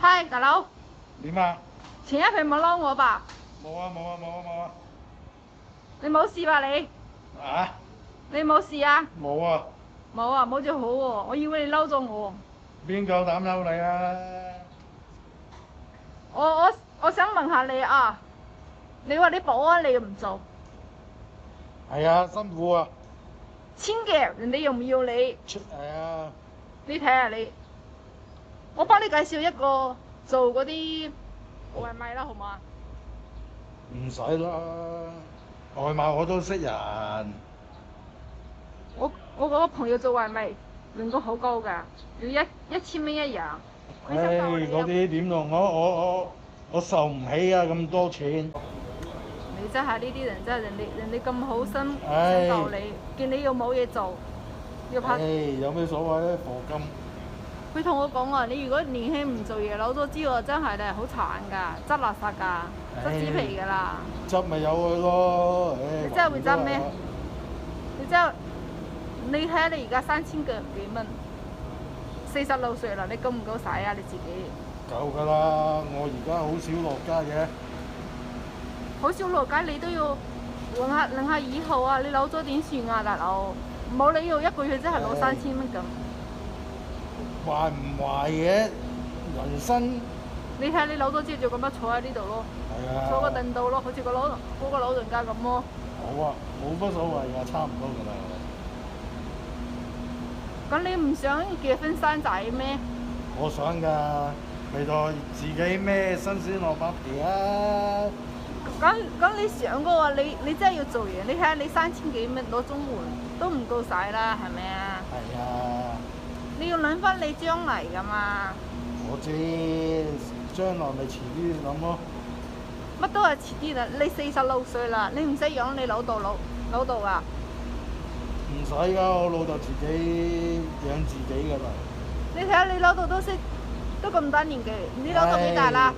嗨，大佬，點啊？前一排冇撈我吧？冇啊冇啊冇啊冇啊！你冇事吧你？啊？你冇事啊？冇啊！冇啊，冇就好喎。我以為你嬲咗我。邊夠膽嬲你啊？我想問下你啊，你話你保安你又唔做，係啊，辛苦啊！錢嘅人哋要唔要你？係啊，你睇下你，我幫你介紹一個做嗰啲外賣啦，好嘛？唔使啦，外賣我都識人。我嗰個朋友做外賣，人工好高㗎，要1000蚊一日。佢想教你嗰啲點用？我受唔起啊！咁多錢。你真係呢啲人真係人哋咁好心唉想救你，見你又冇嘢做，要拍。有咩所謂咧？課金。佢同我講話，你如果年輕唔做嘢，攞咗之後真係咧好慘㗎，執垃圾㗎，執紙皮㗎啦。執咪有佢咯。你真係會執咩？你睇下你而家3000幾蚊，46歲啦，你夠唔夠使啊？你自己？夠㗎啦！我而家好少落街嘅。好少落街，你都要諗下以後啊！你攞咗點算啊，大佬？冇理由一個月真係攞3000蚊咁。壞唔壞嘅人生？你睇下你攞咗之後就咁樣坐喺呢度咯，係啊，坐個凳度咯，好似嗰個老人家咁咯。好啊，冇乜所謂㗎，差唔多㗎啦。咁你唔想結婚生仔咩？我想㗎，未來自己咩新鮮蘿蔔皮啊！咁你想嘅話，你真係要做嘢。你睇下你3000幾蚊攞綜援都唔夠使啦，係咪啊？係啊，你要諗翻你將來㗎嘛。我知，將來咪遲啲諗咯。乜都係遲啲啦，你46歲啦，你唔使養你老豆啊？唔使㗎，我老豆自己養自己㗎啦。你睇下你老豆都咁大年紀，你老豆幾大啦？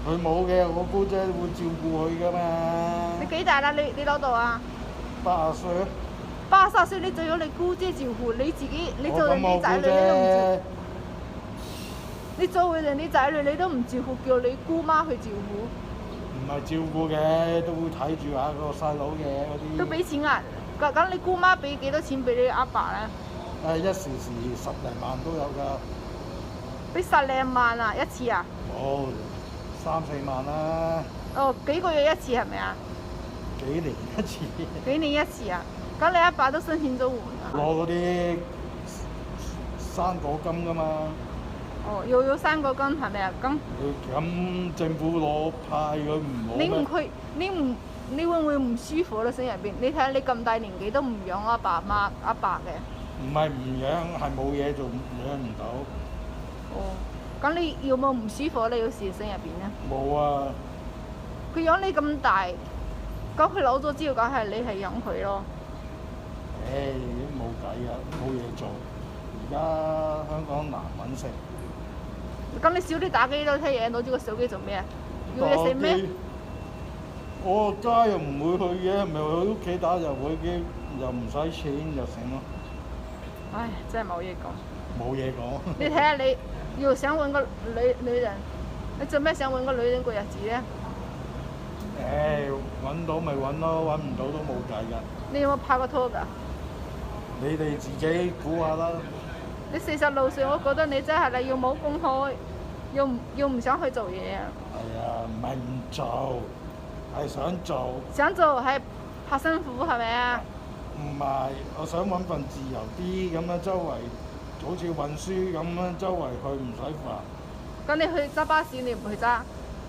佢冇嘅，我姑姐會照顧佢㗎嘛。你幾大啦？你老豆啊80歲啊？80歲你仲要你姑姐照顧，你自己你做人哋仔女你都唔照顧，你做為人哋仔女你都唔照顧，叫你姑媽去照顧。唔係照顧嘅，都會睇住下個細佬嘅嗰啲。都俾錢啊？咁你姑媽俾幾多錢俾你阿爸咧？一時10零萬都有㗎。俾10零萬啊一次啊？冇3、4萬啦。哦，幾個月一次係咪啊？幾年一次。幾年一次啊？咁你阿爸都申請咗援啊？攞嗰啲生果金㗎嘛。哦，又要3個金係咪啊？咁政府攞派佢唔攞咩？你會唔會唔舒服咧？心入邊？你睇下你咁大年紀都唔養阿爸嘅。唔係唔養，係冇嘢做，養唔到。哦，咁你有冇唔舒服？你有時心入邊咧？冇啊！佢養你咁大，咁佢攞咗之後，梗係你係養佢咯。冇計啊，冇嘢做。而家香港難揾食。咁你少啲打機都睇嘢，攞住個手機做咩啊？要嘢食咩？我街又唔會去嘅，咪去屋企打遊戲機，又唔使錢就成咯。唉，真係冇嘢講。冇嘢講。你睇下你，要想揾個女人，你做咩想揾個女人過日子咧？揾到咪揾咯，揾唔到都冇計㗎。你有冇拍過拖㗎？你哋自己估下啦。你46歲，我覺得你真係你要冇公開，要唔想去做嘢啊？係啊，唔係唔做，係想做。想做係怕辛苦係咪啊？唔係，我想揾份自由啲咁樣，周圍好似運輸咁樣，周圍去唔使煩。咁你去揸巴士，你唔去揸？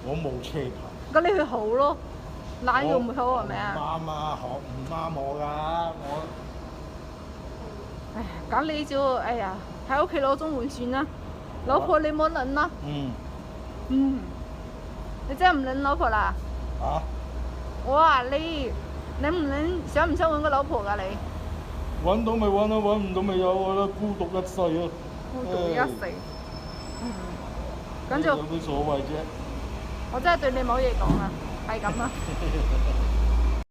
我冇車牌。咁你去好咯，懶又唔好係咪啊？唔啱啊，學唔啱我㗎，我。唉，咁你就哎呀喺屋企攞綜援算啦，老婆你冇諗啦。嗯，你真係唔諗老婆啦？啊？我話你諗唔諗想唔想揾個老婆㗎你？揾到咪揾咯，揾唔到咪有我啦，孤獨一世啊！孤獨一世。咁就有咩所謂啫？我真係對你冇嘢講啦，係咁啦。